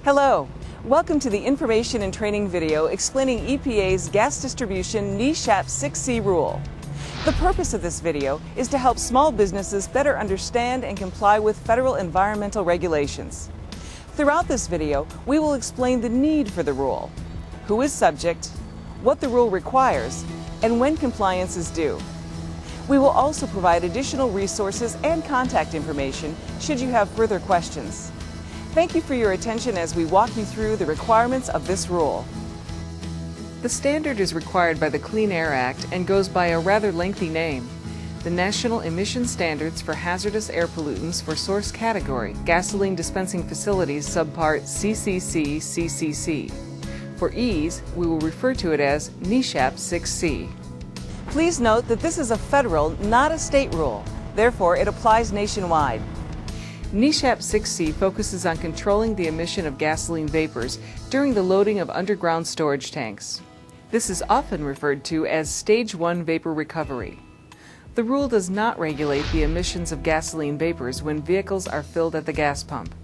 Hello, welcome to the information and training video explaining EPA's gas distribution NESHAP 6C rule. The purpose of this video is to help small businesses better understand and comply with federal environmental regulations. Throughout this video, we will explain the need for the rule, who is subject, what the rule requires, and when compliance is due. We will also provide additional resources and contact information should you have further questions. Thank you for your attention as we walk you through the requirements of this rule. The standard is required by the Clean Air Act and goes by a rather lengthy name, the National Emission Standards for Hazardous Air Pollutants for Source Category, Gasoline Dispensing Facilities Subpart CCCCCC. For ease, we will refer to it as NESHAP 6C. Please note that this is a federal, not a state rule. Therefore, it applies nationwide. NESHAP 6C focuses on controlling the emission of gasoline vapors during the loading of underground storage tanks. This is often referred to as Stage 1 vapor recovery. The rule does not regulate the emissions of gasoline vapors when vehicles are filled at the gas pump.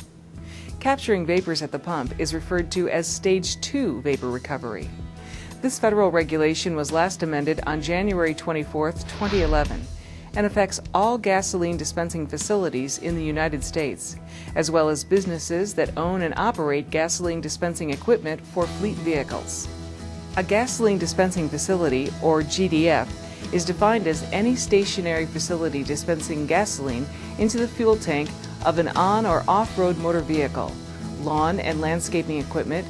Capturing vapors at the pump is referred to as Stage 2 vapor recovery. This federal regulation was last amended on January 24, 2011. And affects all gasoline dispensing facilities in the United States, as well as businesses that own and operate gasoline dispensing equipment for fleet vehicles. A gasoline dispensing facility, or GDF, is defined as any stationary facility dispensing gasoline into the fuel tank of an on- or off-road motor vehicle, lawn and landscaping equipment,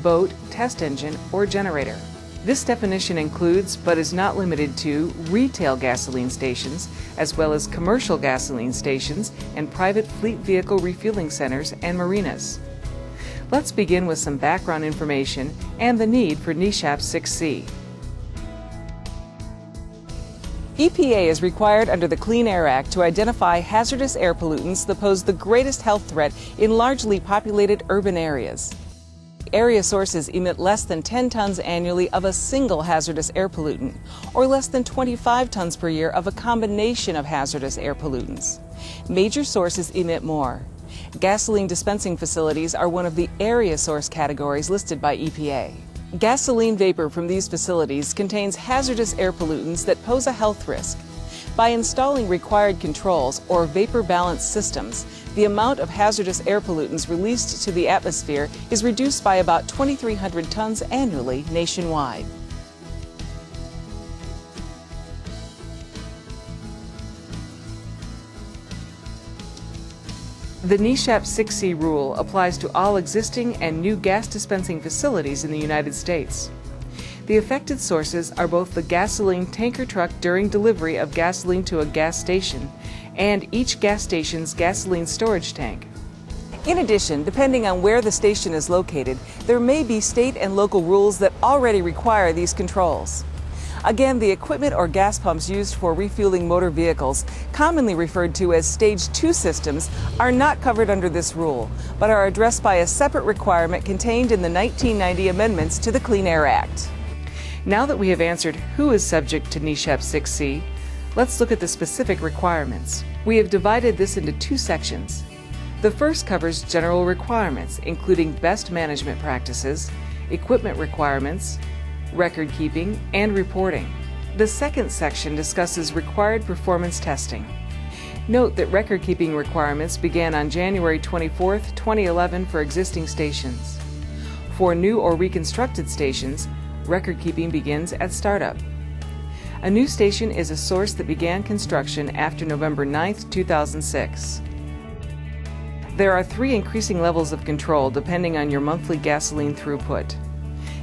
boat, test engine, or generator. This definition includes, but is not limited to, retail gasoline stations, as well as commercial gasoline stations and private fleet vehicle refueling centers and marinas. Let's begin with some background information and the need for NESHAP 6C. EPA is required under the Clean Air Act to identify hazardous air pollutants that pose the greatest health threat in largely populated urban areas. Area sources emit less than 10 tons annually of a single hazardous air pollutant, or less than 25 tons per year of a combination of hazardous air pollutants. Major sources emit more. Gasoline dispensing facilities are one of the area source categories listed by EPA. Gasoline vapor from these facilities contains hazardous air pollutants that pose a health risk. By installing required controls or vapor balance systems, the amount of hazardous air pollutants released to the atmosphere is reduced by about 2,300 tons annually nationwide. The NESHAP 6C rule applies to all existing and new gas dispensing facilities in the United States. The affected sources are both the gasoline tanker truck during delivery of gasoline to a gas station and each gas station's gasoline storage tank. In addition, depending on where the station is located, there may be state and local rules that already require these controls. Again, the equipment or gas pumps used for refueling motor vehicles, commonly referred to as Stage 2 systems, are not covered under this rule, but are addressed by a separate requirement contained in the 1990 amendments to the Clean Air Act. Now that we have answered who is subject to NESHAP 6C, let's look at the specific requirements. We have divided this into two sections. The first covers general requirements, including best management practices, equipment requirements, record keeping, and reporting. The second section discusses required performance testing. Note that record keeping requirements began on January 24, 2011 for existing stations. For new or reconstructed stations, record keeping begins at startup. A new station is a source that began construction after November 9, 2006. There are 3 increasing levels of control depending on your monthly gasoline throughput.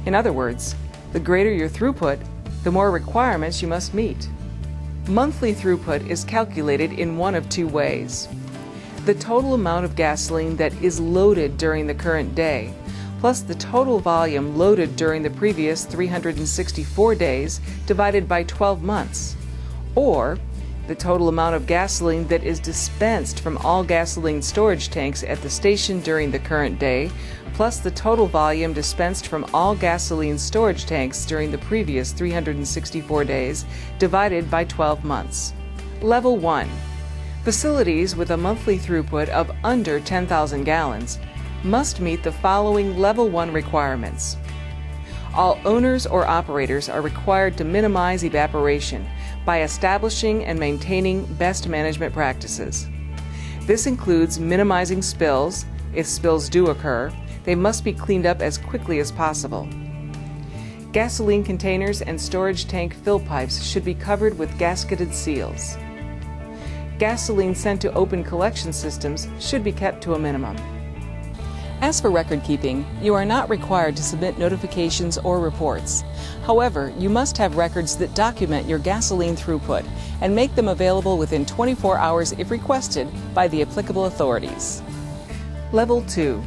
In other words, the greater your throughput, the more requirements you must meet. Monthly throughput is calculated in one of 2 ways. The total amount of gasoline that is loaded during the current day, plus the total volume loaded during the previous 364 days divided by 12 months, or the total amount of gasoline that is dispensed from all gasoline storage tanks at the station during the current day, plus the total volume dispensed from all gasoline storage tanks during the previous 364 days divided by 12 months. Level 1. Facilities with a monthly throughput of under 10,000 gallons must meet the following Level 1 requirements. All owners or operators are required to minimize evaporation by establishing and maintaining best management practices. This includes minimizing spills. If spills do occur, they must be cleaned up as quickly as possible. Gasoline containers and storage tank fill pipes should be covered with gasketed seals. Gasoline sent to open collection systems should be kept to a minimum. As for record keeping, you are not required to submit notifications or reports. However, you must have records that document your gasoline throughput and make them available within 24 hours if requested by the applicable authorities. Level 2.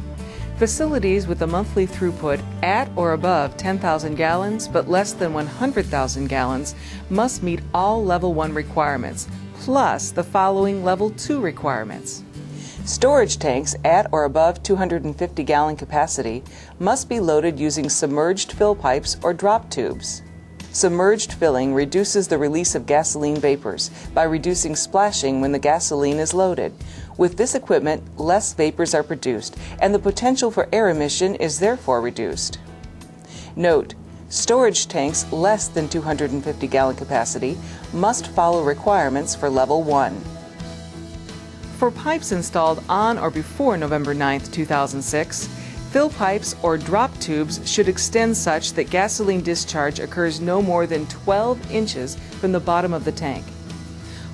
Facilities with a monthly throughput at or above 10,000 gallons but less than 100,000 gallons must meet all Level 1 requirements, plus the following Level 2 requirements. Storage tanks at or above 250-gallon capacity must be loaded using submerged fill pipes or drop tubes. Submerged filling reduces the release of gasoline vapors by reducing splashing when the gasoline is loaded. With this equipment, less vapors are produced, and the potential for air emission is therefore reduced. Note: storage tanks less than 250-gallon capacity must follow requirements for Level 1. For pipes installed on or before November 9, 2006, fill pipes or drop tubes should extend such that gasoline discharge occurs no more than 12 inches from the bottom of the tank.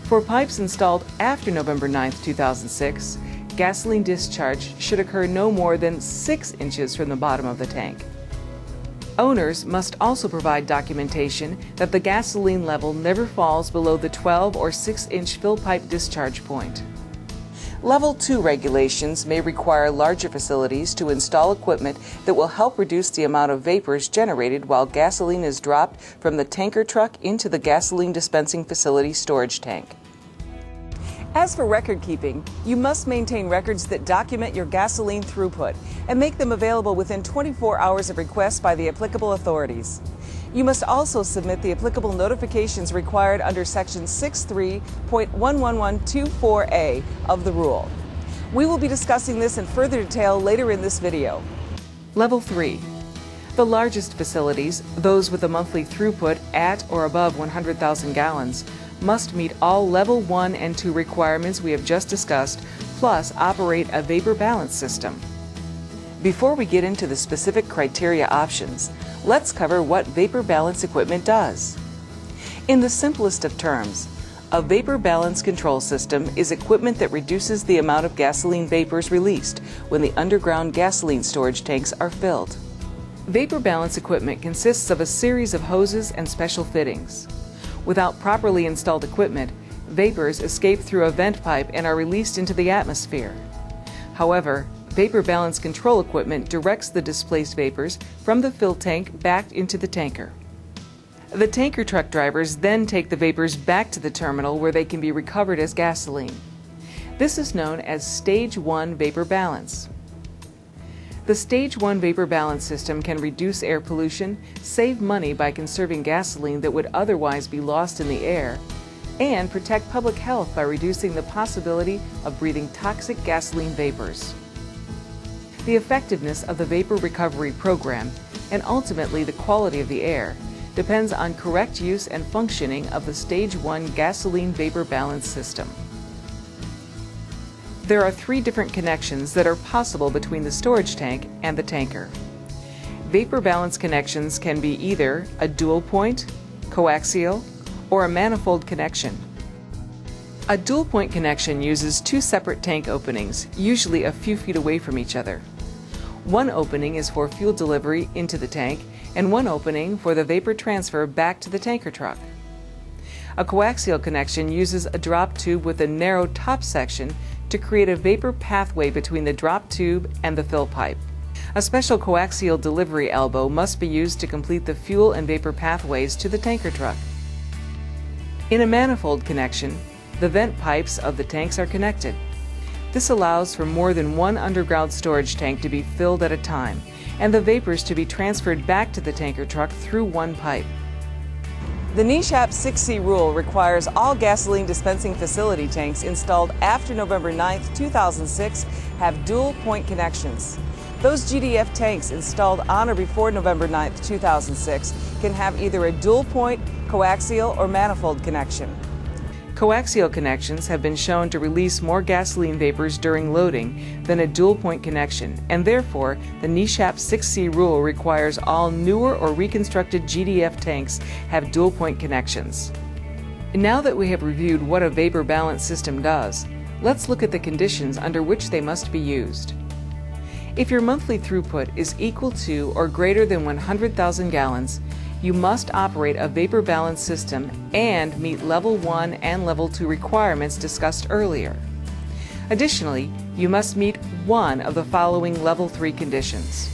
For pipes installed after November 9, 2006, gasoline discharge should occur no more than 6 inches from the bottom of the tank. Owners must also provide documentation that the gasoline level never falls below the 12 or 6-inch fill pipe discharge point. Level 2 regulations may require larger facilities to install equipment that will help reduce the amount of vapors generated while gasoline is dropped from the tanker truck into the gasoline dispensing facility storage tank. As for record keeping, you must maintain records that document your gasoline throughput and make them available within 24 hours of request by the applicable authorities. You must also submit the applicable notifications required under Section 6.3.11124A of the rule. We will be discussing this in further detail later in this video. Level 3. The largest facilities, those with a monthly throughput at or above 100,000 gallons, must meet all Level 1 and 2 requirements we have just discussed, plus operate a vapor balance system. Before we get into the specific criteria options, let's cover what vapor balance equipment does. In the simplest of terms, a vapor balance control system is equipment that reduces the amount of gasoline vapors released when the underground gasoline storage tanks are filled. Vapor balance equipment consists of a series of hoses and special fittings. Without properly installed equipment, vapors escape through a vent pipe and are released into the atmosphere. However, vapor balance control equipment directs the displaced vapors from the fill tank back into the tanker. The tanker truck drivers then take the vapors back to the terminal where they can be recovered as gasoline. This is known as Stage 1 vapor balance. The Stage 1 vapor balance system can reduce air pollution, save money by conserving gasoline that would otherwise be lost in the air, and protect public health by reducing the possibility of breathing toxic gasoline vapors. The effectiveness of the vapor recovery program, and ultimately the quality of the air, depends on correct use and functioning of the Stage 1 gasoline vapor balance system. There are 3 different connections that are possible between the storage tank and the tanker. Vapor balance connections can be either a dual point, coaxial, or a manifold connection. A dual point connection uses 2 separate tank openings, usually a few feet away from each other. One opening is for fuel delivery into the tank, and one opening for the vapor transfer back to the tanker truck. A coaxial connection uses a drop tube with a narrow top section to create a vapor pathway between the drop tube and the fill pipe. A special coaxial delivery elbow must be used to complete the fuel and vapor pathways to the tanker truck. In a manifold connection, the vent pipes of the tanks are connected. This allows for more than one underground storage tank to be filled at a time, and the vapors to be transferred back to the tanker truck through one pipe. The NESHAP 6C rule requires all gasoline dispensing facility tanks installed after November 9, 2006 have dual point connections. Those GDF tanks installed on or before November 9, 2006 can have either a dual point, coaxial, or manifold connection. Coaxial connections have been shown to release more gasoline vapors during loading than a dual point connection, and therefore the NESHAP 6C rule requires all newer or reconstructed GDF tanks have dual point connections. Now that we have reviewed what a vapor balance system does, let's look at the conditions under which they must be used. If your monthly throughput is equal to or greater than 100,000 gallons, you must operate a vapor balance system and meet Level 1 and Level 2 requirements discussed earlier. Additionally, you must meet one of the following Level 3 conditions.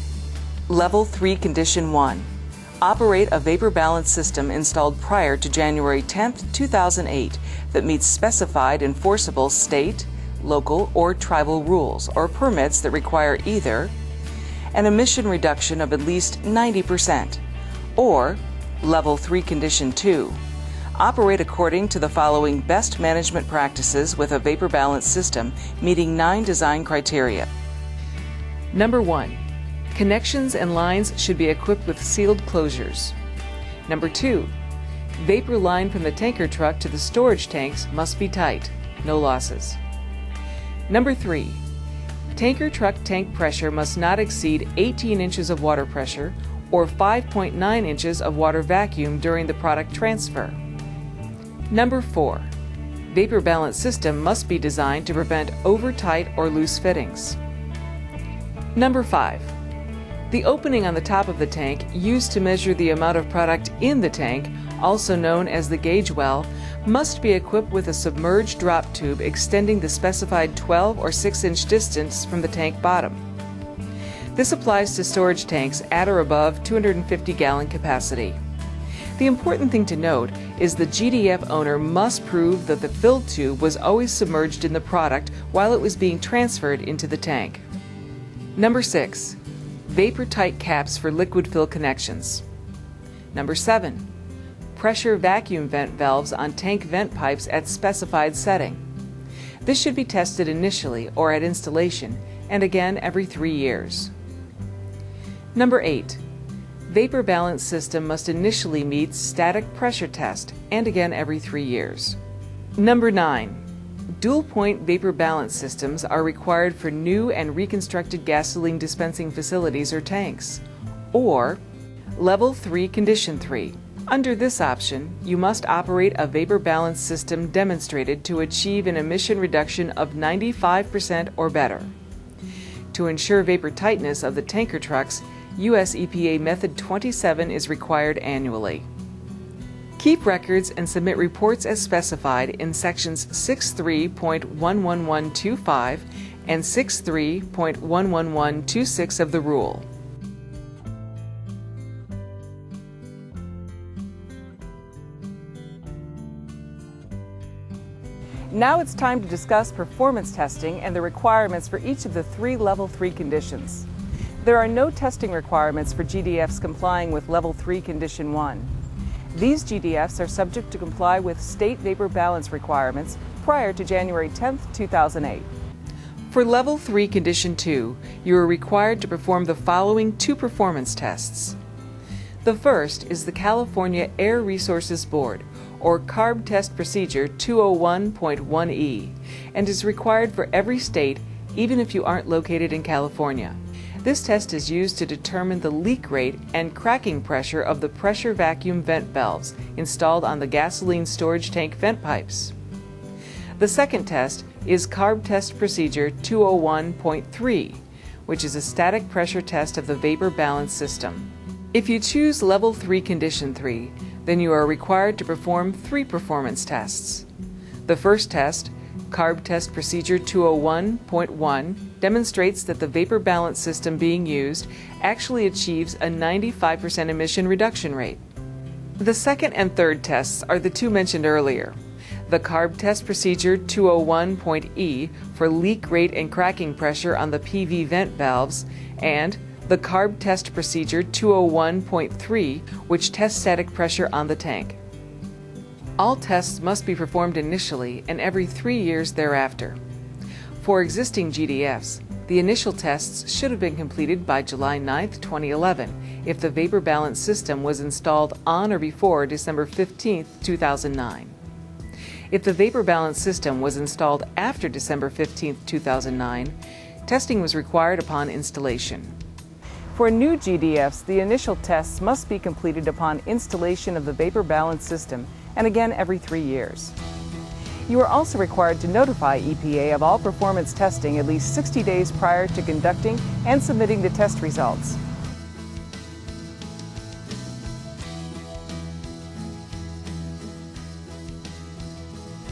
Level 3 Condition 1. Operate a vapor balance system installed prior to January 10, 2008 that meets specified enforceable state, local, or tribal rules or permits that require either an emission reduction of at least 90%, or Level 3 Condition 2. Operate according to the following best management practices with a vapor balance system meeting 9 design criteria. Number 1. Connections and lines should be equipped with sealed closures. Number 2. Vapor line from the tanker truck to the storage tanks must be tight. No losses. Number 3. Tanker truck tank pressure must not exceed 18 inches of water pressure or 5.9 inches of water vacuum during the product transfer. Number 4. Vapor balance system must be designed to prevent over-tight or loose fittings. Number 5. The opening on the top of the tank used to measure the amount of product in the tank, also known as the gauge well, must be equipped with a submerged drop tube extending the specified 12 or 6-inch distance from the tank bottom. This applies to storage tanks at or above 250-gallon capacity. The important thing to note is the GDF owner must prove that the fill tube was always submerged in the product while it was being transferred into the tank. Number 6. Vapor-tight caps for liquid fill connections. Number 7. Pressure vacuum vent valves on tank vent pipes at specified setting. This should be tested initially or at installation, and again every 3 years. Number 8. Vapor balance system must initially meet static pressure test, and again every 3 years. Number 9. Dual point vapor balance systems are required for new and reconstructed gasoline dispensing facilities or tanks. Or Level 3 Condition 3. Under this option, you must operate a vapor balance system demonstrated to achieve an emission reduction of 95% or better. To ensure vapor tightness of the tanker trucks, U.S. EPA Method 27 is required annually. Keep records and submit reports as specified in Sections 6.3.11125 and 6.3.11126 of the rule. Now it's time to discuss performance testing and the requirements for each of the 3 Level 3 conditions. There are no testing requirements for GDFs complying with Level 3 Condition 1. These GDFs are subject to comply with state vapor balance requirements prior to January 10, 2008. For Level 3 Condition 2, you are required to perform the following 2 performance tests. The first is the California Air Resources Board, or CARB Test Procedure 201.1E, and is required for every state, even if you aren't located in California. This test is used to determine the leak rate and cracking pressure of the pressure vacuum vent valves installed on the gasoline storage tank vent pipes. The second test is CARB Test Procedure 201.3, which is a static pressure test of the vapor balance system. If you choose Level 3 Condition 3, then you are required to perform 3 performance tests. The first test, CARB Test Procedure 201.1, demonstrates that the vapor balance system being used actually achieves a 95% emission reduction rate. The second and third tests are the 2 mentioned earlier. The CARB Test Procedure 201.E for leak rate and cracking pressure on the PV vent valves, and the CARB Test Procedure 201.3, which tests static pressure on the tank. All tests must be performed initially and every 3 years thereafter. For existing GDFs, the initial tests should have been completed by July 9, 2011, if the vapor balance system was installed on or before December 15, 2009. If the vapor balance system was installed after December 15, 2009, testing was required upon installation. For new GDFs, the initial tests must be completed upon installation of the vapor balance system, and again every 3 years. You are also required to notify EPA of all performance testing at least 60 days prior to conducting and submitting the test results.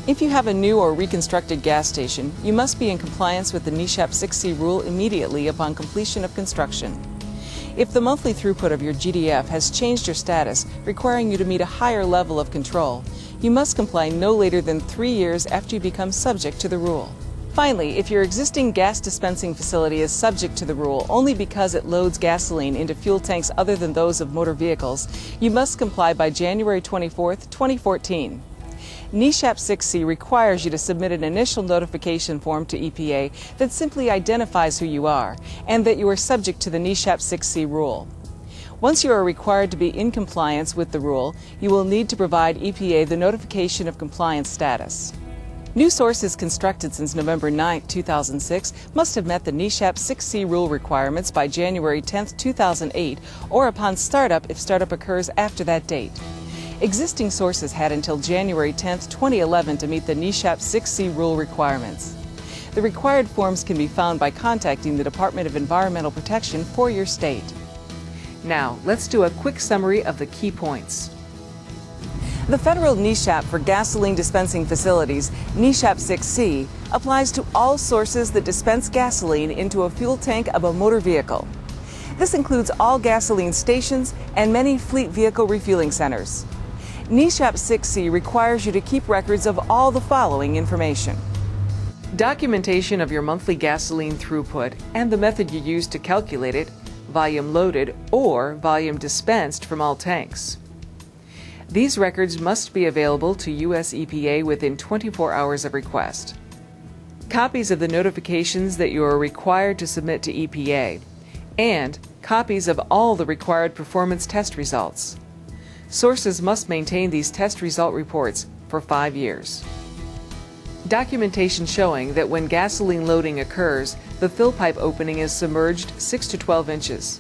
If you have a new or reconstructed gas station, you must be in compliance with the NESHAP 6C rule immediately upon completion of construction. If the monthly throughput of your GDF has changed your status, requiring you to meet a higher level of control, you must comply no later than 3 years after you become subject to the rule. Finally, if your existing gas dispensing facility is subject to the rule only because it loads gasoline into fuel tanks other than those of motor vehicles, you must comply by January 24, 2014. NESHAP 6C requires you to submit an initial notification form to EPA that simply identifies who you are and that you are subject to the NESHAP 6C rule. Once you are required to be in compliance with the rule, you will need to provide EPA the notification of compliance status. New sources constructed since November 9, 2006 must have met the NESHAP 6C rule requirements by January 10, 2008 or upon startup if startup occurs after that date. Existing sources had until January 10, 2011 to meet the NESHAP 6C rule requirements. The required forms can be found by contacting the Department of Environmental Protection for your state. Now, let's do a quick summary of the key points. The federal NESHAP for gasoline dispensing facilities, NESHAP 6C, applies to all sources that dispense gasoline into a fuel tank of a motor vehicle. This includes all gasoline stations and many fleet vehicle refueling centers. NESHAP 6C requires you to keep records of all the following information: documentation of your monthly gasoline throughput and the method you use to calculate it, volume loaded or volume dispensed from all tanks. These records must be available to U.S. EPA within 24 hours of request. Copies of the notifications that you are required to submit to EPA, and copies of all the required performance test results. Sources must maintain these test result reports for 5 years. Documentation showing that when gasoline loading occurs, the fill pipe opening is submerged 6 to 12 inches.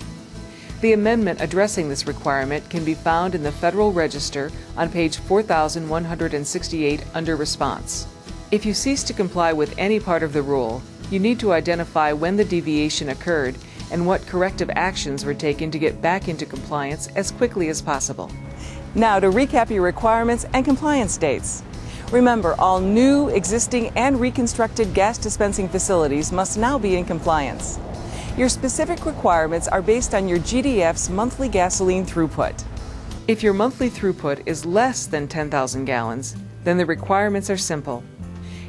The amendment addressing this requirement can be found in the Federal Register on page 4168 under Response. If you cease to comply with any part of the rule, you need to identify when the deviation occurred and what corrective actions were taken to get back into compliance as quickly as possible. Now to recap your requirements and compliance dates. Remember, all new, existing, and reconstructed gas dispensing facilities must now be in compliance. Your specific requirements are based on your GDF's monthly gasoline throughput. If your monthly throughput is less than 10,000 gallons, then the requirements are simple.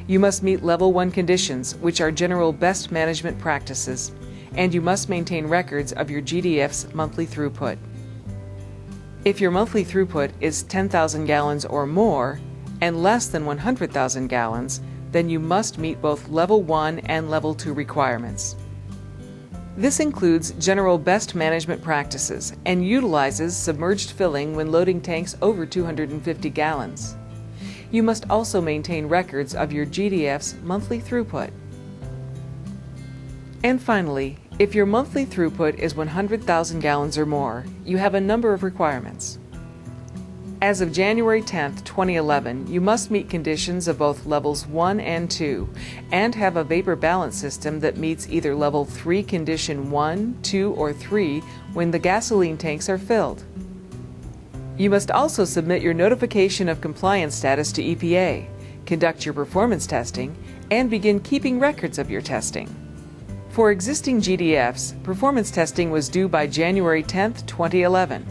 You must meet Level 1 conditions, which are general best management practices, and you must maintain records of your GDF's monthly throughput. If your monthly throughput is 10,000 gallons or more, and less than 100,000 gallons, then you must meet both Level 1 and Level 2 requirements. This includes general best management practices and utilizes submerged filling when loading tanks over 250 gallons. You must also maintain records of your GDF's monthly throughput. And finally, if your monthly throughput is 100,000 gallons or more, you have a number of requirements. As of January 10, 2011, you must meet conditions of both Levels 1 and 2 and have a vapor balance system that meets either Level 3 Condition 1, 2, or 3 when the gasoline tanks are filled. You must also submit your notification of compliance status to EPA, conduct your performance testing, and begin keeping records of your testing. For existing GDFs, performance testing was due by January 10, 2011.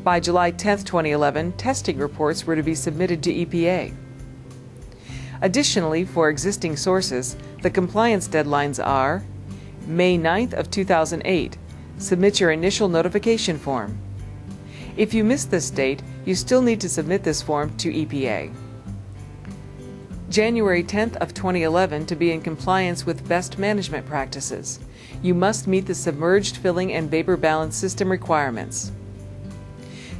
By July 10, 2011, testing reports were to be submitted to EPA. Additionally, for existing sources, the compliance deadlines are May 9th of 2008, submit your initial notification form. If you missed this date, you still need to submit this form to EPA. January 10th of 2011 to be in compliance with best management practices. You must meet the submerged filling and vapor balance system requirements.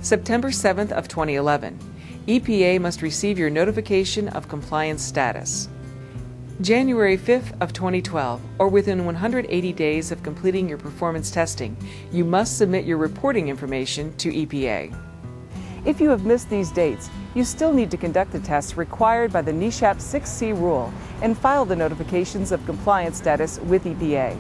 September 7th of 2011. EPA must receive your notification of compliance status. January 5th of 2012, or within 180 days of completing your performance testing, you must submit your reporting information to EPA. If you have missed these dates, you still need to conduct the tests required by the NESHAP 6C rule and file the notifications of compliance status with EPA.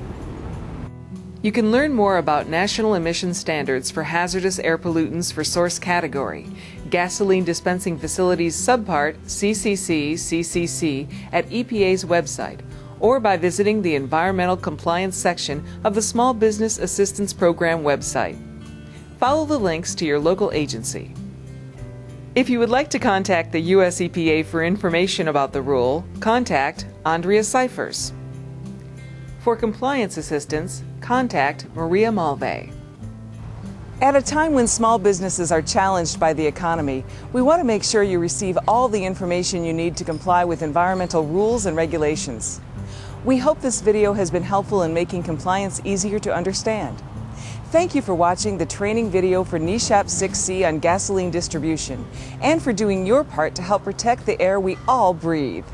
You can learn more about National Emission Standards for Hazardous Air Pollutants for Source Category, Gasoline Dispensing Facilities Subpart CCCCCC at EPA's website, or by visiting the Environmental Compliance section of the Small Business Assistance Program website. Follow the links to your local agency. If you would like to contact the U.S. EPA for information about the rule, contact Andrea Cyphers. For compliance assistance, contact Maria Malve. At a time when small businesses are challenged by the economy, we want to make sure you receive all the information you need to comply with environmental rules and regulations. We hope this video has been helpful in making compliance easier to understand. Thank you for watching the training video for NESHAP 6C on gasoline distribution and for doing your part to help protect the air we all breathe.